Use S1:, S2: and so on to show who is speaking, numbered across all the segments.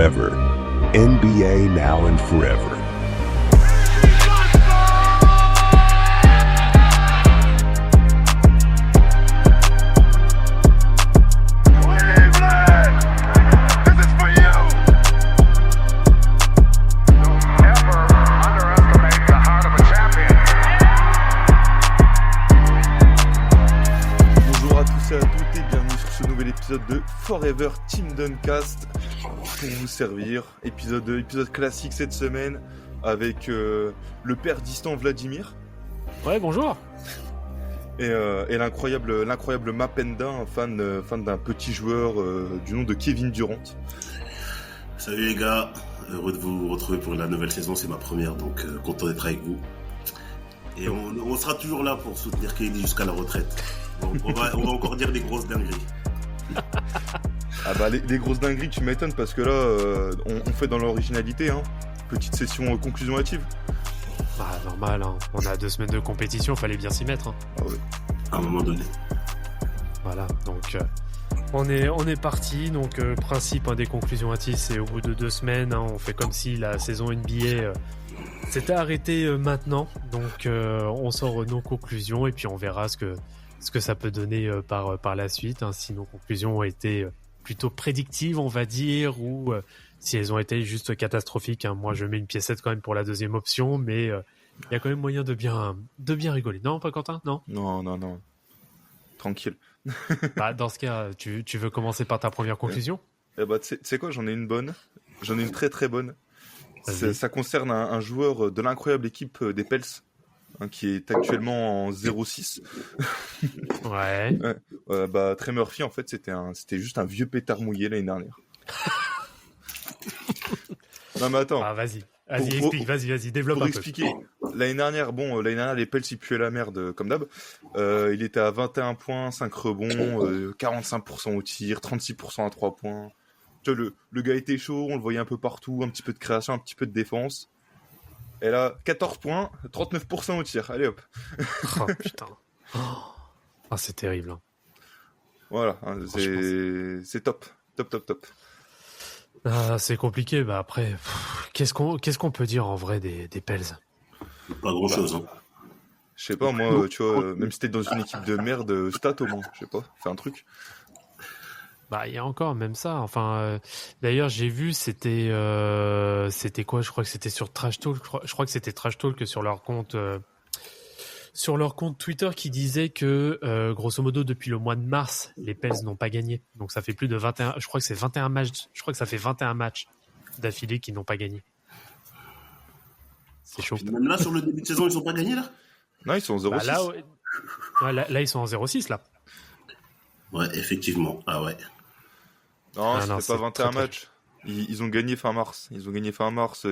S1: forever. NBA now and forever.
S2: Épisode de Forever Team Duncast pour vous servir. Épisode classique cette semaine avec le père distant Vladimir.
S3: Ouais, bonjour.
S2: Et l'incroyable Mapenda, un fan d'un petit joueur du nom de Kevin Durant.
S4: Salut les gars, heureux de vous retrouver pour la nouvelle saison, c'est ma première, donc content d'être avec vous. Et on sera toujours là pour soutenir KD jusqu'à la retraite. On va encore dire des grosses dingueries.
S2: Ah bah les grosses dingueries, tu m'étonnes parce que là on fait dans l'originalité, hein. Petite session conclusion hâtive.
S3: Bah normal, hein. On a 2 semaines de compétition, fallait bien s'y mettre, hein.
S2: Ah ouais.
S4: À un moment donné.
S3: Voilà, donc on est parti. Donc principe des conclusions hâtives, c'est au bout de 2 semaines, hein, on fait comme si la saison NBA s'était arrêtée maintenant. Donc on sort nos conclusions et puis on verra ce que ça peut donner par la suite, hein, si nos conclusions ont été plutôt prédictives, on va dire, ou si elles ont été juste catastrophiques, hein. Moi, je mets une piécette quand même pour la deuxième option, mais il y a quand même moyen de bien rigoler. Non, pas Quentin ? Non.
S2: Non. Tranquille.
S3: Bah, dans ce cas, tu veux commencer par ta première conclusion ?
S2: Eh bah, tu sais quoi, j'en ai une bonne. J'en ai une très très bonne. Ça concerne un joueur de l'incroyable équipe des Pels. Hein, qui est actuellement en 0-6.
S3: Ouais.
S2: Bah, Trey Murphy, en fait, c'était juste un vieux pétard mouillé l'année dernière. Non, mais attends.
S3: Ah, vas-y, explique, vas-y, développe un peu.
S2: Pour expliquer, l'année dernière, les Pels, ils puaient la merde, comme d'hab. Il était à 21 points, 5 rebonds, 45% au tir, 36% à 3 points. Tu vois, le gars était chaud, on le voyait un peu partout, un petit peu de création, un petit peu de défense. Et là, 14 points, 39% au tir. Allez hop.
S3: Oh putain. Ah, c'est terrible. Hein.
S2: Voilà, hein, c'est top. Top.
S3: Ah, c'est compliqué. Bah après, qu'est-ce qu'on peut dire en vrai des Pels ?
S4: Pas grand-chose. Hein.
S2: Je sais pas, moi, tu vois, même si t'es dans une équipe de merde, stat au moins. Je sais pas, fais un truc.
S3: Bah, il y a encore même ça. Enfin, d'ailleurs, j'ai vu, c'était quoi ? Je crois que c'était sur Trash Talk. Je crois que c'était Trash Talk sur leur compte Twitter qui disait que, grosso modo, depuis le mois de mars, les Pels n'ont pas gagné. Donc, ça fait plus de 21. Je crois que c'est 21 matchs. Je crois que ça fait 21 matchs d'affilée qu'ils n'ont pas gagné. C'est chaud.
S4: Même là, sur le début de saison, ils n'ont pas gagné là ?
S2: Non, ils sont en 0-6.
S3: Bah, là, ils sont en 0-6 là.
S4: Ouais, effectivement. Ah ouais.
S2: Non,
S3: non,
S2: c'était pas 21
S3: très...
S2: matchs. Ils ont gagné fin mars. Il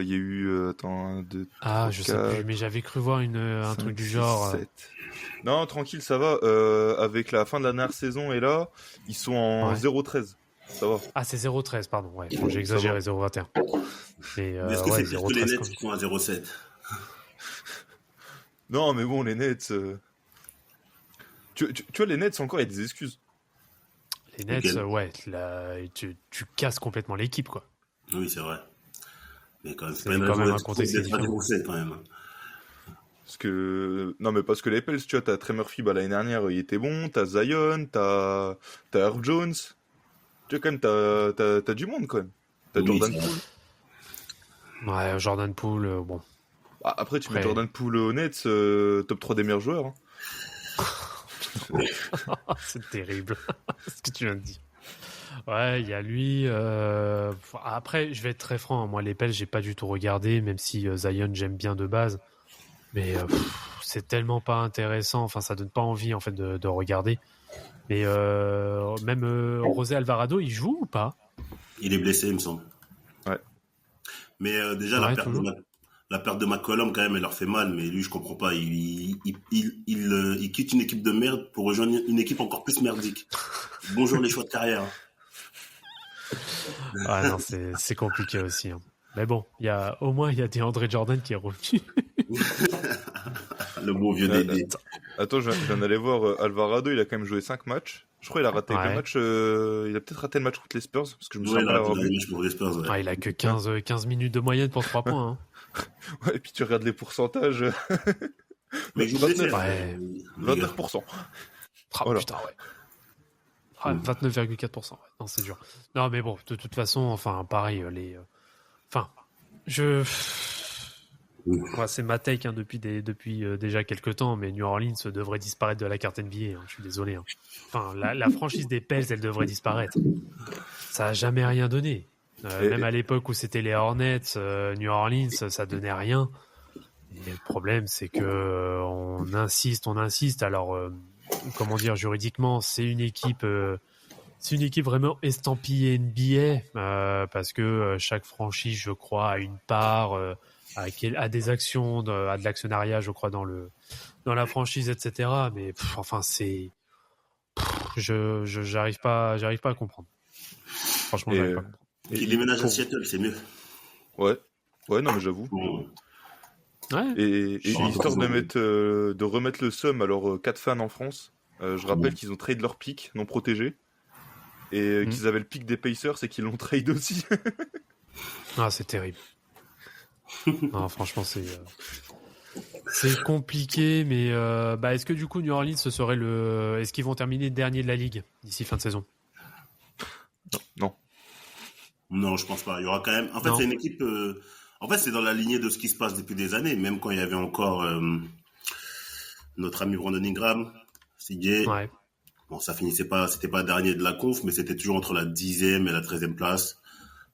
S2: y a eu... attends, 1, 2, 3,
S3: je
S2: 4,
S3: sais plus, mais j'avais cru voir un
S2: 5,
S3: truc du
S2: 6,
S3: genre...
S2: 7. Non, tranquille, ça va. Avec la fin de la dernière saison et là, ils sont en 0-13. Ça va.
S3: Ah, c'est 0-13, pardon. Ouais, bon, j'ai exagéré, 0-21.
S4: Mais est-ce que c'est pire que les Nets qui sont à 0-7 ?
S2: Non, mais bon, les Nets... Tu vois, les Nets, encore, il y a des excuses.
S3: Les Nets, ouais, là, tu casses complètement l'équipe, quoi.
S4: Oui, c'est vrai. Mais quand même,
S3: c'est quand même un contexte différent.
S4: Quand même.
S2: Parce que les Pels, tu vois, t'as Trey Murphy, l'année dernière, il était bon, t'as Zion, t'as Herb Jones. Tu vois, quand même, t'as du monde, quand même. T'as Jordan Poole.
S3: Ouais, Jordan Poole, bon.
S2: Après, tu mets Jordan Poole aux Nets, top 3 des meilleurs joueurs. Hein.
S3: C'est terrible ce que tu viens de dire. Ouais, il y a lui. Après, je vais être très franc. Moi, les Pels, j'ai pas du tout regardé, même si Zion, j'aime bien de base. Mais c'est tellement pas intéressant. Enfin, ça donne pas envie en fait de regarder. Mais même José Alvarado, il joue ou pas ?
S4: Il est blessé, il me semble.
S2: Ouais.
S4: Mais déjà, la perte de McCollum, quand même, elle leur fait mal. Mais lui, je comprends pas. Il quitte une équipe de merde pour rejoindre une équipe encore plus merdique. Bonjour les choix de carrière.
S3: Ah non, c'est compliqué aussi. Hein. Mais bon, au moins, il y a DeAndre Jordan qui est revenu.
S4: Le bon vieux Dédé.
S2: Attends, je viens d'aller voir Alvarado, il a quand même joué 5 matchs. Je crois qu'il a raté
S3: Ouais.
S2: le match. Il a peut-être raté le match contre les Spurs parce que je me
S4: Ouais,
S2: souviens pas
S4: là,
S2: l'avoir
S4: il a
S2: vu.
S4: un match pour les Spurs, ouais.
S3: Ah, il a que 15 minutes de moyenne pour 3 points. Hein.
S2: Ouais, et puis tu regardes les pourcentages.
S4: Mais il joue blessé,
S2: 29,
S4: là.
S3: Ouais.
S4: Les gars.
S2: 29%.
S3: Ah,
S2: Voilà.
S3: putain, ouais. Ah, 29,4%. Ouais. Non, c'est dur. Non, mais bon, de toute façon, enfin, pareil, Enfin, je... Moi, c'est ma take hein, depuis déjà quelques temps, mais New Orleans devrait disparaître de la carte NBA. Hein, je suis désolé. Hein. Enfin, la franchise des Pels, elle devrait disparaître. Ça a jamais rien donné. Même à l'époque où c'était les Hornets, New Orleans, ça donnait rien. Et le problème, c'est que on insiste. Alors, comment dire, juridiquement, c'est une équipe vraiment estampillée NBA parce que chaque franchise, je crois, a une part, a des actions, a de l'actionnariat, je crois, dans la franchise, etc. Mais enfin, j'arrive pas à comprendre. Franchement, j'arrive pas à comprendre.
S4: Qu'il déménage à Seattle, c'est mieux.
S2: Ouais, non mais j'avoue.
S4: Bon.
S3: Ouais.
S2: Et
S4: Sans
S2: histoire
S4: raison.
S2: de remettre le seum à leurs 4 fans en France, je rappelle qu'ils ont trade leur pick non protégé et qu'ils avaient le pick des Pacers et qu'ils l'ont trade aussi.
S3: Ah, c'est terrible. Non, franchement, c'est compliqué, mais est-ce que du coup New Orleans est-ce qu'ils vont terminer dernier de la ligue d'ici fin de saison?
S2: Non.
S4: Non, je pense pas. Il y aura quand même. En fait,
S3: Non.
S4: c'est une équipe. En fait, c'est dans la lignée de ce qui se passe depuis des années, même quand il y avait encore notre ami Brandon Ingram, CJ.
S3: Ouais.
S4: Bon, ça finissait pas, c'était pas dernier de la conf, mais c'était toujours entre la 10e et la 13e place.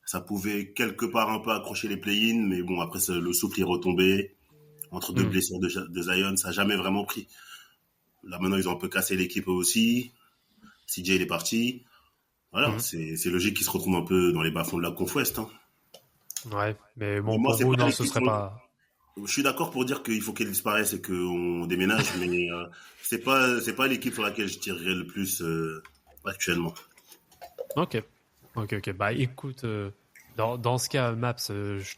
S4: Ça pouvait quelque part un peu accrocher les play-in, mais bon, après, le souffle est retombé. Entre deux blessures de Zion, ça a jamais vraiment pris. Là, maintenant, ils ont un peu cassé l'équipe eux aussi. CJ, il est parti. Voilà, c'est logique qu'ils se retrouvent un peu dans les bas-fonds de la conf Ouest, hein.
S3: Ouais, mais bon,
S4: Mais moi,
S3: pour
S4: c'est
S3: vous,
S4: pas
S3: non,
S4: les
S3: ce
S4: qui
S3: serait
S4: sont-
S3: pas...
S4: Je suis d'accord pour dire qu'il faut qu'elle disparaisse et qu'on déménage, mais c'est pas l'équipe sur laquelle je tirerais le plus actuellement.
S3: Ok. Bah écoute, dans ce cas, Maps,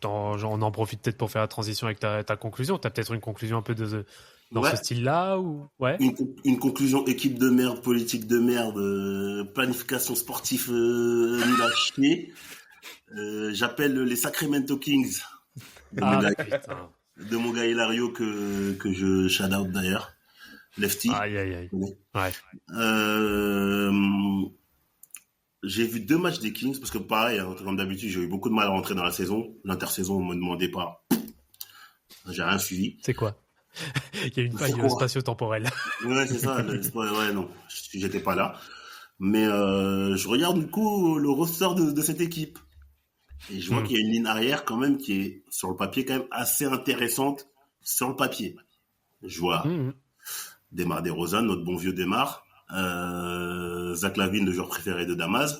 S3: on en profite peut-être pour faire la transition avec ta conclusion. T'as peut-être une conclusion un peu dans
S4: Ouais.
S3: ce style-là ou... Ouais.
S4: Une conclusion équipe de merde, politique de merde, planification sportive nulle à chier. J'appelle les Sacramento Kings de mon gars,
S3: Putain.
S4: de mon gars Hilario que je shout out d'ailleurs. Lefty.
S3: Aïe. Ouais.
S4: J'ai vu 2 matchs des Kings parce que pareil, hein, comme d'habitude, j'ai eu beaucoup de mal à rentrer dans la saison. L'intersaison, on me demandait pas. J'ai rien suivi.
S3: C'est quoi? Il y a une faille
S4: Pourquoi
S3: spatio-temporelle.
S4: Ouais, c'est ça. Ouais, non, j'étais pas là. Mais je regarde du coup le roster de cette équipe. Et je vois qu'il y a une ligne arrière quand même qui est sur le papier quand même assez intéressante sur le papier. Je vois Demar DeRozan, notre bon vieux Demar, Zach LaVine, le joueur préféré de Damas,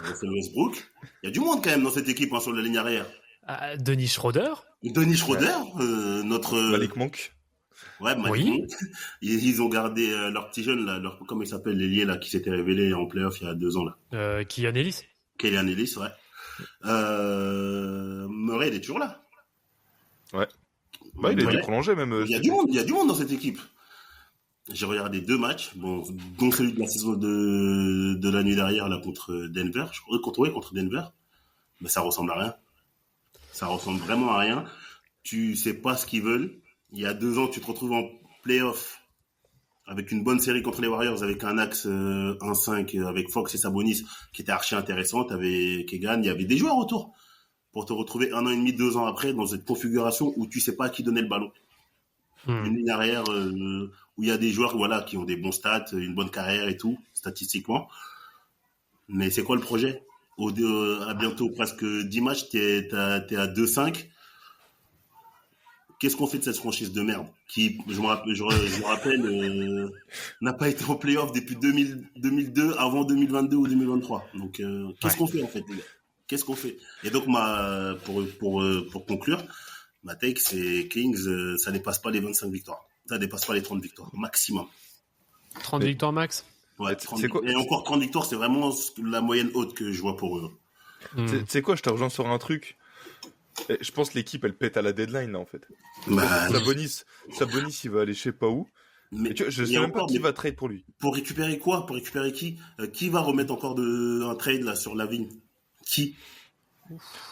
S4: Russell Westbrook. Il y a du monde quand même dans cette équipe hein, sur la ligne arrière.
S3: Denis Schroeder.
S4: Denis Schroeder, notre
S2: Malik Monk.
S4: Ouais, Malik Monk. Ils ont gardé leur petit jeune là, comment il s'appelle l'ailier là qui s'était révélé en playoff il y a 2 ans là.
S3: Killian Ellis.
S4: Killian Ellis, ouais. Murray, il est toujours là.
S2: Ouais. Bah, il a été prolongé même.
S4: Il y a du monde dans cette équipe. J'ai regardé 2 matchs, bon, dont celui de la saison de la nuit dernière là contre Denver. Je crois contre Denver, mais ça ressemble à rien. Ça ressemble vraiment à rien. Tu sais pas ce qu'ils veulent. Il y a 2 ans, tu te retrouves en playoff avec une bonne série contre les Warriors, avec un axe 1-5 avec Fox et Sabonis qui était archi intéressant. T'avais Kegan, il y avait des joueurs autour pour te retrouver 1 an et demi, 2 ans après dans cette configuration où tu sais pas à qui donner le ballon. Une ligne arrière où il y a des joueurs voilà qui ont des bons stats, une bonne carrière et tout statistiquement. Mais c'est quoi le projet? À bientôt presque 10 matchs, t'es à 2-5. Qu'est-ce qu'on fait de cette franchise de merde qui, je me rappelle, n'a pas été en playoff depuis 2002, avant 2022 ou 2023. Donc, qu'est-ce qu'on fait en fait, les gars? Qu'est-ce qu'on fait? Et donc, pour conclure, ma take, c'est Kings, ça dépasse pas les 25 victoires. Ça dépasse pas les 30 victoires, maximum.
S3: 30 victoires max?
S4: Ouais, 30 et encore 30 victoires, c'est vraiment la moyenne haute que je vois pour eux.
S2: Tu sais quoi, je te rejoins sur un truc. Je pense que l'équipe, elle pète à la deadline, là, en fait.
S4: Bah,
S2: Sabonis, il va aller je sais pas où. Mais tu vois, je
S4: mais
S2: sais même pas
S4: encore,
S2: qui
S4: mais
S2: va trade pour lui.
S4: pour récupérer quoi? Pour récupérer qui? Qui va remettre encore un trade là sur Lavigne? Qui?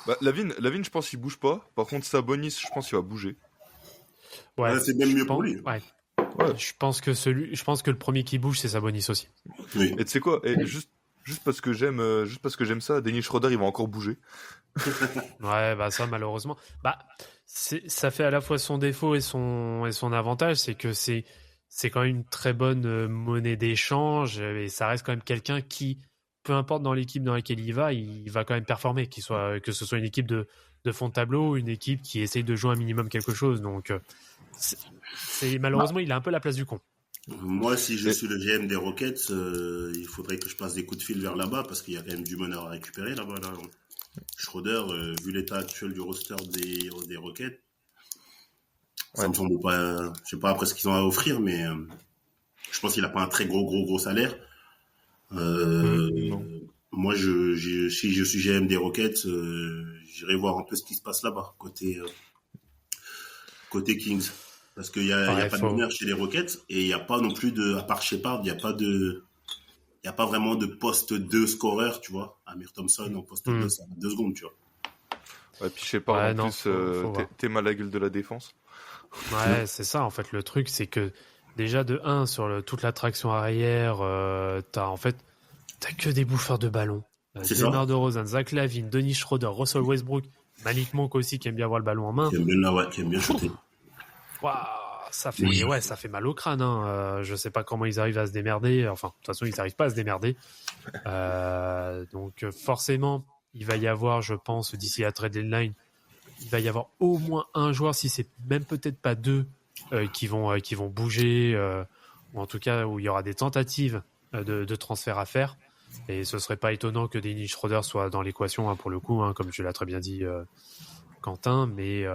S2: Bah, Lavine, je pense qu'il bouge pas. Par contre, Sabonis, je pense qu'il va bouger.
S3: Ouais,
S4: Ouais, c'est même
S3: je
S4: mieux pour
S3: pense-
S4: lui.
S3: Ouais.
S2: Ouais.
S3: Je pense que le premier qui bouge, c'est Sabonis aussi.
S4: Oui.
S2: Et tu sais quoi? Et juste parce que j'aime ça, Dennis Schroeder, il va encore bouger.
S3: Ouais, bah ça malheureusement, bah ça fait à la fois son défaut et son avantage, c'est que c'est quand même une très bonne monnaie d'échange et ça reste quand même quelqu'un qui, peu importe dans l'équipe dans laquelle il va quand même performer, que ce soit une équipe de fond de tableau, une équipe qui essaye de jouer un minimum quelque chose. Donc malheureusement il a un peu la place du con.
S4: Moi, si je suis le GM des Rockets, il faudrait que je passe des coups de fil vers là-bas parce qu'il y a quand même du meneur à récupérer là-bas. Là. Schroeder, vu l'état actuel du roster des Rockets, ça me semble pas. Je sais pas après ce qu'ils ont à offrir, mais je pense qu'il a pas un très gros salaire.
S2: Non.
S4: Moi, si je suis GM des Rockets, j'irai voir un peu ce qui se passe là-bas côté Kings, parce qu'il y a pas de meneur chez les Rockets et il y a pas non plus à part Shepard, il y a pas vraiment de poste 2 scoreur, tu vois. Amir Thompson en poste 2, ça va 2 secondes, tu vois.
S2: Ouais, puis je sais pas,
S3: Ouais,
S2: en
S3: non,
S2: plus, t'es mal à la gueule de la défense.
S3: Ouais, c'est ça en fait. Le truc, c'est que déjà de 1 sur toute la traction arrière, t'as que des bouffeurs de ballon. DeMar DeRozan, Zach LaVine, Dennis Schroeder, Russell Westbrook, Malik Monk aussi qui aime bien avoir le ballon en main.
S4: Qui aime bien shooter.
S3: Waouh, ça fait mal au crâne. Hein. Je sais pas comment ils arrivent à se démerder. Enfin, de toute façon, ils n'arrivent pas à se démerder. Donc forcément, il va y avoir, je pense, d'ici la trade deadline, il va y avoir au moins un joueur, si c'est même peut-être pas 2, qui vont bouger, ou en tout cas où il y aura des tentatives de transfert à faire. Et ce serait pas étonnant que Dennis Schroeder soit dans l'équation, pour le coup, comme tu l'as très bien dit, Quentin. Mais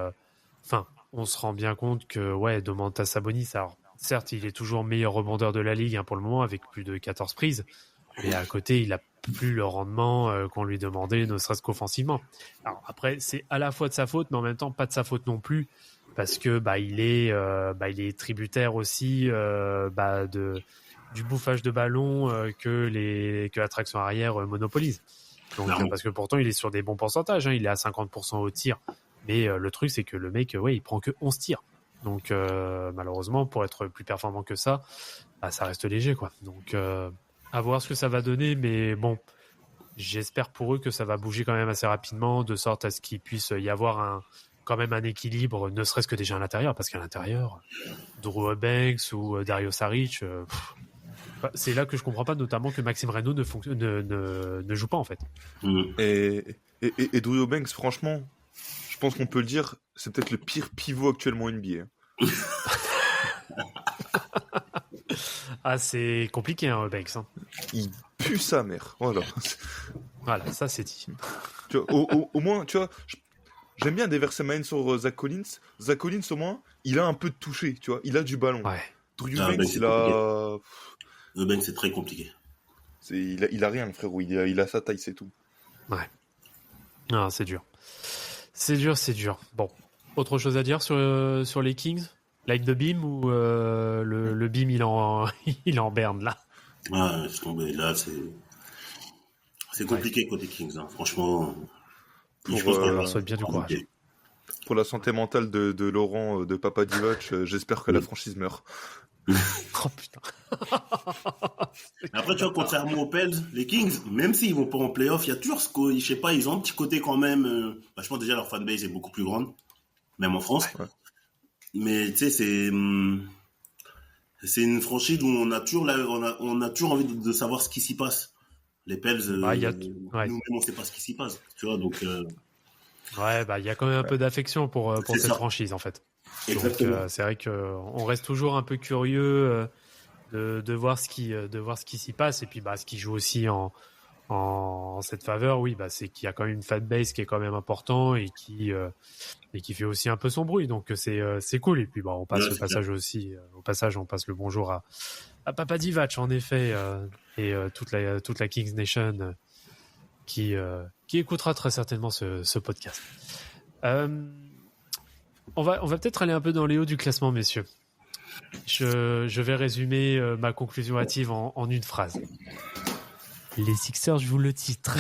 S3: on se rend bien compte que Domantas Sabonis, alors certes, il est toujours meilleur rebondeur de la ligue pour le moment avec plus de 14 prises, mais à côté, il a plus le rendement qu'on lui demandait, ne serait-ce qu'offensivement. Alors après, c'est à la fois de sa faute, mais en même temps pas de sa faute non plus, parce que il est tributaire aussi du bouffage de ballon que la traction arrière monopolise. Donc parce que pourtant il est sur des bons pourcentages, il est à 50% au tir, mais le truc c'est que le mec il prend que 11 tirs. Donc malheureusement pour être plus performant que ça, ça reste léger quoi. Donc à voir ce que ça va donner, mais bon, j'espère pour eux que ça va bouger quand même assez rapidement, de sorte à ce qu'il puisse y avoir quand même un équilibre, ne serait-ce que déjà à l'intérieur, parce qu'à l'intérieur, Drew Banks ou Dario Saric, c'est là que je comprends pas, notamment que Maxime Reynaud ne joue pas en fait.
S2: Et Drew Eubanks, franchement, je pense qu'on peut le dire, c'est peut-être le pire pivot actuellement NBA.
S3: C'est compliqué, Eubanks.
S2: Il pue sa mère, voilà.
S3: Voilà, ça c'est dit.
S2: Tu vois, au moins, tu vois, j'aime bien déverser ma haine sur Zach Collins. Zach Collins, au moins, il a un peu de toucher, tu vois, il a du ballon.
S3: Ouais.
S2: Drew Eubanks, il a...
S4: Eubanks, c'est très compliqué.
S2: Il a rien, le frérot, il a sa taille, c'est tout.
S3: Ouais. Non, c'est dur. C'est dur. Bon, autre chose à dire sur les Kings? Like the beam ou le beam il est en berne là?
S4: Ouais, je tombé là, c'est compliqué côté Kings, franchement.
S2: Je
S3: leur souhaite bien du courage.
S2: Pour la santé mentale de Laurent de Papa Divac, j'espère que la franchise meurt.
S3: Oh putain.
S4: Après, tu vois, contrairement aux Pels, les Kings, même s'ils vont pas en playoff, il y a toujours je sais pas, ils ont un petit côté quand même. Je pense déjà leur fanbase est beaucoup plus grande, même en France. Ouais. Mais tu sais, c'est une franchise où on a toujours envie de savoir ce qui s'y passe. Les Pels, nous-mêmes on sait pas ce qui s'y passe, tu vois, donc.
S3: Il y a quand même un peu d'affection pour cette franchise en fait. Exactement. Donc c'est vrai qu'on reste toujours un peu curieux de voir ce qui s'y passe, et puis ce qui joue aussi en cette faveur, c'est qu'il y a quand même une fanbase qui est quand même important et qui fait aussi un peu son bruit, donc c'est cool. Et puis on passe au passage on passe le bonjour à Papa Divac en effet, et toute la Kings Nation qui écoutera très certainement ce podcast. On va peut-être aller un peu dans les hauts du classement, messieurs. Je vais résumer ma conclusion hâtive en une phrase. Les Sixers jouent le titre.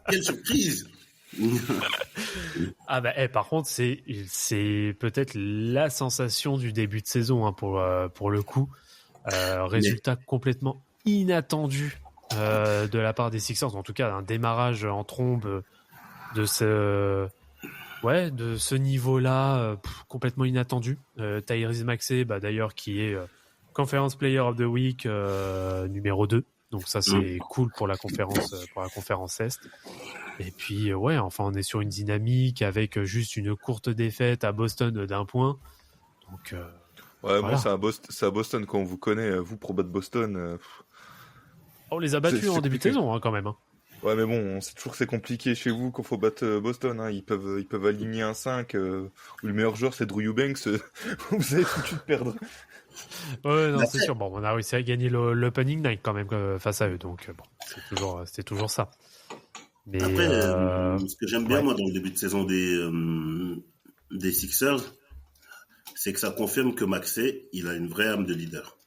S4: Quelle surprise!
S3: Ah bah, par contre, c'est peut-être la sensation du début de saison hein, pour le coup. Résultat complètement inattendu de la part des Sixers, en tout cas un démarrage en trombe de ce niveau-là complètement inattendu. Tyrese Maxey, d'ailleurs, qui est Conference Player of the Week numéro 2. Donc ça, c'est cool pour la conférence Est. Et puis, on est sur une dynamique avec juste une courte défaite à Boston d'1 point. Donc,
S2: voilà.
S3: Bon,
S2: c'est à Boston quand on vous connaît. Vous, pro battre Boston...
S3: on les a battus en début de saison, hein, quand même. Hein.
S2: Ouais, mais bon, on sait toujours que c'est compliqué chez vous quand faut battre Boston. Hein. Ils peuvent aligner un 5 où le meilleur joueur, c'est Drew Eubanks. Vous avez foutu de perdre.
S3: Ouais, non, c'est sûr. Bon, on a réussi à gagner l'opening night quand même face à eux. Donc, c'est toujours ça. Mais,
S4: après, ce que j'aime bien, moi, dans le début de saison des Sixers, c'est que ça confirme que Maxey, il a une vraie âme de leader.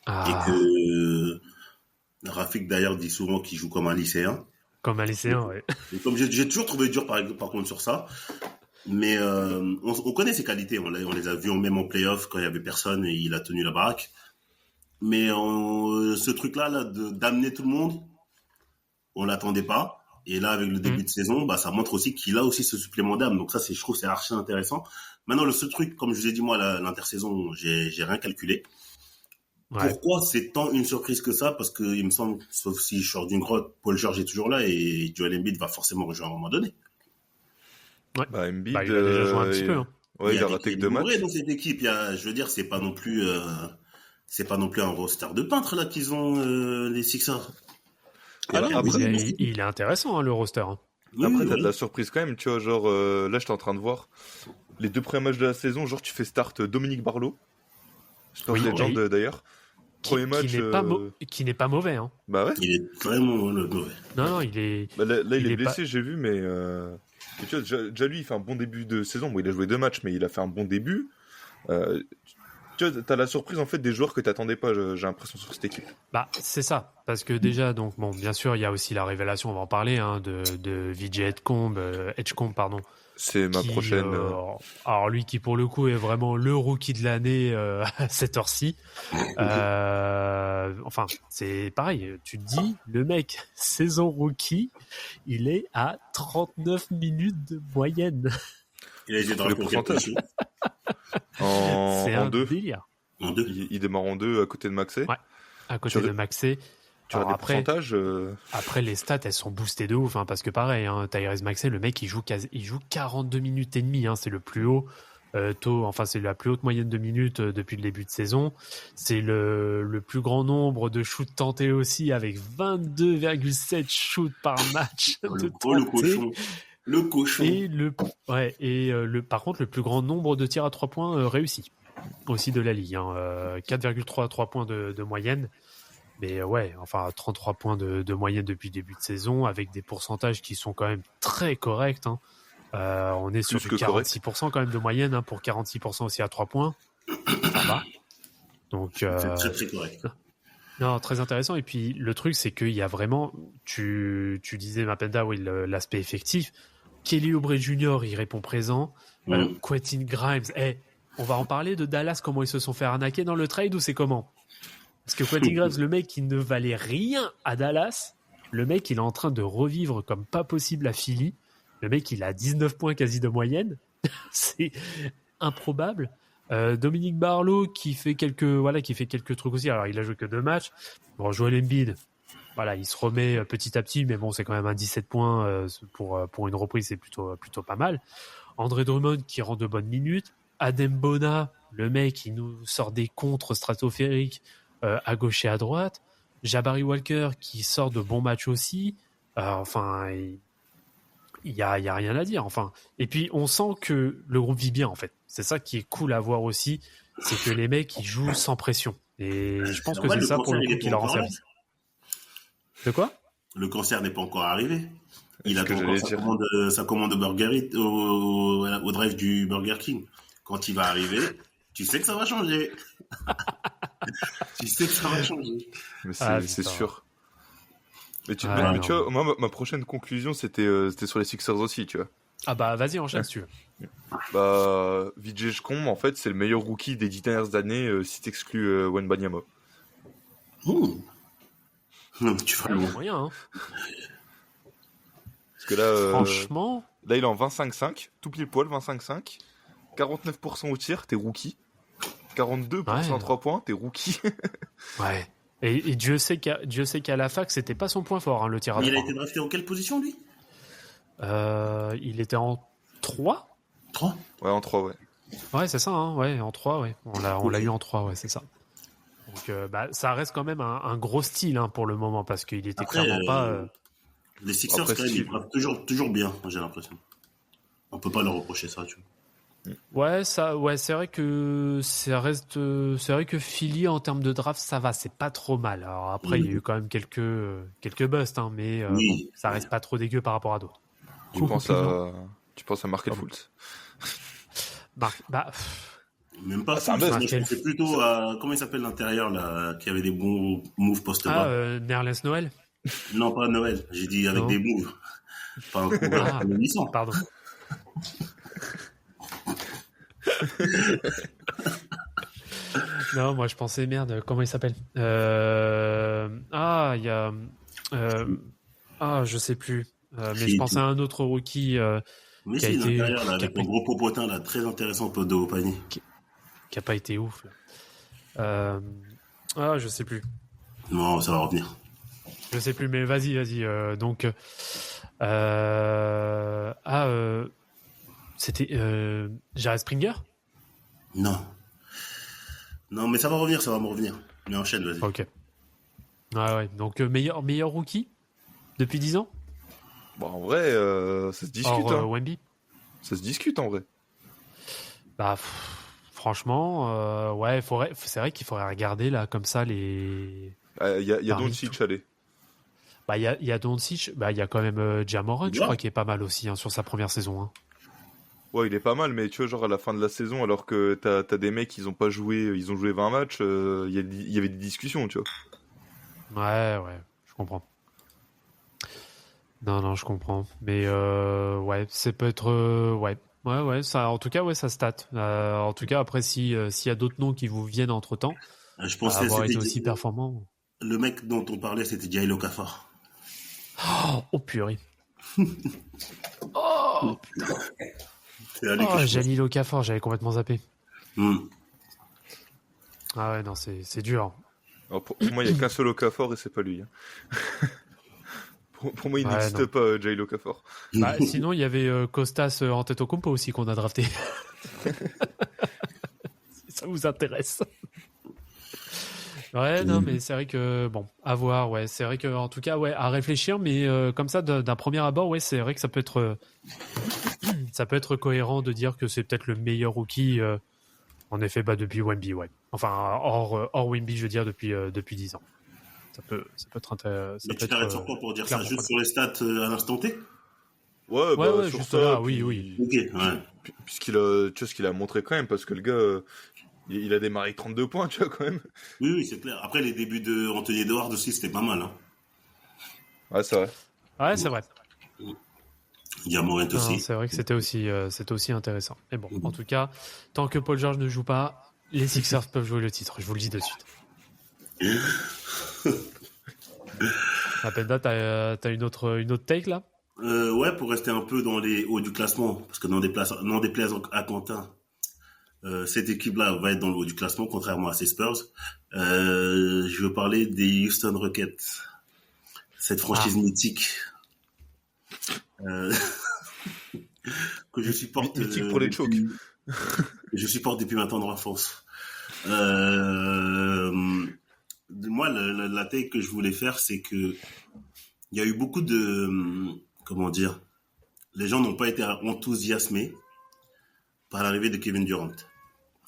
S4: Et que Rafik, d'ailleurs, dit souvent qu'il joue comme un lycéen.
S3: Comme un lycéen, oui.
S4: Et comme j'ai toujours trouvé dur, par contre, sur ça. Mais on connaît ses qualités. On les a vus même en play-off quand il y avait personne et il a tenu la baraque. Mais ce truc-là, d'amener tout le monde, on l'attendait pas. Et là, avec le début de saison, ça montre aussi qu'il a aussi ce supplément d'âme. Donc ça, je trouve, c'est archi intéressant. Maintenant, le seul truc, comme je vous ai dit, moi, l'intersaison, j'ai rien calculé. Ouais. Pourquoi c'est tant une surprise que ça? Parce que il me semble, sauf si je sors d'une grotte, Paul George est toujours là et Joel Embiid va forcément rejoindre à un moment donné.
S3: Ouais.
S2: Embiid,
S3: il a déjà joué un petit peu. Hein.
S2: Ouais, il a raté que 2 matchs.
S4: Dans cette équipe, je veux dire, c'est pas non plus un roster de peintres là qu'ils ont les Sixers.
S3: Il est intéressant hein, le roster. Hein.
S2: Après, t'as de la surprise quand même, tu vois, genre là, j'étais en train de voir les 2 premiers matchs de la saison, genre tu fais start Dominique Barlow, Legend d'ailleurs. Premier match
S3: qui n'est pas mauvais. Hein.
S2: Bah ouais.
S4: Il est vraiment mauvais.
S3: Non, il est.
S2: Là, il est blessé, j'ai vu, mais tu vois, déjà lui, il fait un bon début de saison. Bon, il a joué 2 matchs, mais il a fait un bon début. Tu vois, t'as la surprise en fait des joueurs que t'attendais pas. J'ai l'impression sur cette équipe.
S3: C'est ça, parce que déjà, donc bon, bien sûr, il y a aussi la révélation, on va en parler, hein, de VJ Edgecombe, pardon.
S2: C'est ma prochaine.
S3: Alors lui qui pour le coup est vraiment le rookie de l'année à cette heure-ci. Enfin, c'est pareil. Tu te dis, le mec saison rookie, il est à 39 minutes de moyenne.
S4: Il a été dans le pourcentage.
S3: C'est un délire.
S4: En 2.
S2: Il démarre en 2 à côté de Maxey.
S3: Ouais, à côté de Maxey.
S2: Tu as des pourcentages
S3: Après, les stats, elles sont boostées de ouf, hein, parce que pareil, hein, Tyrese Maxey, le mec, il joue 42 minutes et demie, hein, c'est le plus haut taux, enfin, c'est la plus haute moyenne de minutes depuis le début de saison. C'est le plus grand nombre de shoots tentés aussi, avec 22,7 shoots par match de tentés.
S4: Le cochon.
S3: Et par contre, le plus grand nombre de tirs à 3 points réussis aussi de la ligue. Hein, 4,3 à 3 points de moyenne. Mais 33 points de moyenne depuis le début de saison, avec des pourcentages qui sont quand même très corrects. Hein. On est sur du 46% quand même de moyenne, hein, pour 46% aussi à 3 points. Ça va. Donc,
S4: c'est très très correct.
S3: Non, très intéressant. Et puis le truc, c'est qu'il y a vraiment, tu disais Mapenda, oui, l'aspect effectif. Kelly Oubre Jr., il répond présent. Quentin Grimes, on va en parler de Dallas, comment ils se sont fait arnaquer dans le trade ou c'est comment? Parce que Quentin Grimes, le mec qui ne valait rien à Dallas, le mec il est en train de revivre comme pas possible à Philly. Le mec il a 19 points quasi de moyenne. C'est improbable. Dominique Barlow qui fait quelques trucs aussi. Alors il a joué que 2 matchs. Bon, Joel Embiid, voilà, il se remet petit à petit, mais bon, c'est quand même un 17 points pour une reprise, c'est plutôt pas mal. André Drummond qui rend de bonnes minutes. Adem Bona, le mec, il nous sort des contres stratosphériques à gauche et à droite. Jabari Walker qui sort de bons matchs aussi. Il y a rien à dire. Enfin, et puis on sent que le groupe vit bien en fait. C'est ça qui est cool à voir aussi, c'est que les mecs ils jouent sans pression. Et je pense que c'est ça pour le coup qui leur rend service. De quoi?
S4: Le cancer n'est pas encore arrivé. Il attend encore sa commande de Burger Eat au drive du Burger King. quand il va arriver, tu sais que ça va changer. Tu sais que ça va changer.
S2: Mais
S3: Ah,
S2: c'est
S3: putain.
S2: sûr. Mais tu,
S3: Ah,
S2: mais
S3: non.
S2: tu vois, moi, ma prochaine conclusion, c'était sur les Sixers aussi, tu vois.
S3: Ah bah vas-y, enchaîne si tu veux.
S2: Bah, Vijay Shkom, en fait, c'est le meilleur rookie des 10 dernières années, si t'exclus Wembanyama.
S4: Ouh. Tu vas
S3: Il y a
S4: loin.
S3: moyen, hein.
S2: Parce que là,
S3: Franchement,
S2: là, il est en 25-5, tout pile poil, 25-5. 49% au tir, t'es rookie. 42% à 3 points, t'es rookie.
S3: ouais. Et Dieu sait qu'à la fac, c'était pas son point fort, hein, le tir à
S4: Il a
S3: 3.
S4: été drafté en quelle position, lui?
S3: Il était en 3.
S4: 3.
S2: Ouais, en 3, ouais.
S3: Ouais, c'est ça, hein, ouais, en 3, ouais. On l'a eu en 3, ouais, c'est ça. Donc, bah, ça reste quand même un gros style, hein, pour le moment, parce qu'il était
S4: Après,
S3: clairement pas...
S4: Les Sixers,
S2: Après,
S4: quand même, ils
S2: Steve.
S4: draftent toujours bien, j'ai l'impression. On peut pas leur reprocher ça, tu vois.
S3: Ouais, c'est vrai que c'est vrai que Philly en termes de draft, ça va, c'est pas trop mal. Alors après, il y a eu quand même quelques busts, hein, mais
S4: Oui.
S3: bon, ça reste pas trop dégueu par rapport à d'autres.
S2: Tu penses à Markel Fultz.
S3: Bah,
S4: Même pas.
S2: c'est un
S4: Fultz,
S2: buzz.
S4: moi, je pensais plutôt à, comment il s'appelle l'intérieur, là, qui avait des bons moves post-bas.
S3: Nerlens Noël.
S4: Non, pas Noël. J'ai dit avec
S3: Non.
S4: des moves. Pas un coup
S3: Ah,
S4: ennuyant.
S3: pardon. Non, moi je pensais merde. Comment il s'appelle il y a je sais plus. Mais je pensais à un autre rookie
S4: Mais
S3: qui a
S4: si,
S3: été
S4: l'intérieur, là,
S3: qui a
S4: avec
S3: pas-
S4: un gros popotin, là, très intéressant, peu de haut panier.
S3: qui a pas été ouf. Là. Je sais plus.
S4: Non, ça va revenir.
S3: Je sais plus, mais vas-y. Donc, c'était Jared Springer.
S4: Non. Non, mais ça va revenir, ça va me revenir. Mais enchaîne, vas-y.
S3: Ok. Ouais. Donc meilleur rookie depuis 10 ans.
S2: Bon, en vrai, ça se discute,
S3: Hors
S2: hein.
S3: Wemby.
S2: Ça se discute, en vrai.
S3: Bah, franchement, ouais, c'est vrai qu'il faudrait regarder là comme ça les.
S2: Il y a
S3: Paris,
S2: Doncic, allez.
S3: Bah, il y a Doncic, bah il y a quand même Ja Morant, je
S4: Ouais.
S3: crois, qui est pas mal aussi hein, sur sa première saison. Hein.
S2: Ouais, il est pas mal, mais tu vois, genre à la fin de la saison, alors que t'as des mecs, ils ont pas joué, ils ont joué 20 matchs, il y avait des discussions, tu vois.
S3: Ouais, je comprends. Non, je comprends. Mais ouais, c'est peut-être ouais, ça. En tout cas, ouais, ça stat. En tout cas, après, s'il y a d'autres noms qui vous viennent entre temps,
S4: Je pensais
S3: avoir
S4: c'était
S3: été aussi performant.
S4: le mec dont on parlait, c'était Jail Okafor.
S3: Oh purée. Oh
S4: C'est à lui que je pense.
S3: Jalil Okafor, j'avais complètement zappé.
S4: Hmm.
S3: Ah ouais, non, c'est dur.
S2: Alors, pour moi, il y a qu'un seul Okafor et c'est pas lui. Hein. pour moi, il
S3: Ouais,
S2: n'existe
S3: non.
S2: pas, Jail Okafor.
S3: Bah, sinon, il y avait Kostas Antetokounmpo aussi qu'on a drafté. Si ça vous intéresse. Ouais, non, mais c'est vrai que, bon, à voir, ouais. C'est vrai que, en tout cas, ouais, à réfléchir, mais comme ça, d'un premier abord, ouais, c'est vrai que ça peut être cohérent de dire que c'est peut-être le meilleur rookie, en effet, bah, depuis Wemby, ouais. Enfin, hors Wemby, je veux dire, depuis 10 ans. Ça peut être intéressant.
S4: Mais tu t'arrêtes sur quoi pour dire ça?
S3: clairement
S4: Juste sur les stats à l'instant T?
S2: Ouais,
S3: Ouais,
S2: sur
S3: juste
S2: ça,
S3: là,
S2: puis-
S3: oui.
S4: Ok, ouais.
S2: Puisqu'il a, tu vois ce qu'il a montré quand même, parce que le gars, il a démarré avec 32 points, tu vois, quand même.
S4: Oui, c'est clair. Après, les débuts de Anthony Edwards aussi, c'était pas mal. Hein.
S2: Ouais, c'est vrai.
S3: Ouais, c'est vrai.
S4: Il y a Morant
S3: Non,
S4: aussi.
S3: c'est vrai que c'était aussi intéressant. Mais bon, en tout cas, tant que Paul George ne joue pas, les Sixers peuvent jouer le titre. Je vous le dis de suite. Appenda, t'as une autre take là?
S4: Ouais, pour rester un peu dans les hauts du classement, parce que n'en déplaise à Quentin, cette équipe-là va être dans le haut du classement, contrairement à ses Spurs. Je veux parler des Houston Rockets, cette franchise mythique que je supporte.
S2: Mythique pour les chokes.
S4: Que je supporte depuis ma tendre enfance. Moi, la take que je voulais faire, c'est que il y a eu beaucoup de, comment dire, les gens n'ont pas été enthousiasmés par l'arrivée de Kevin Durant.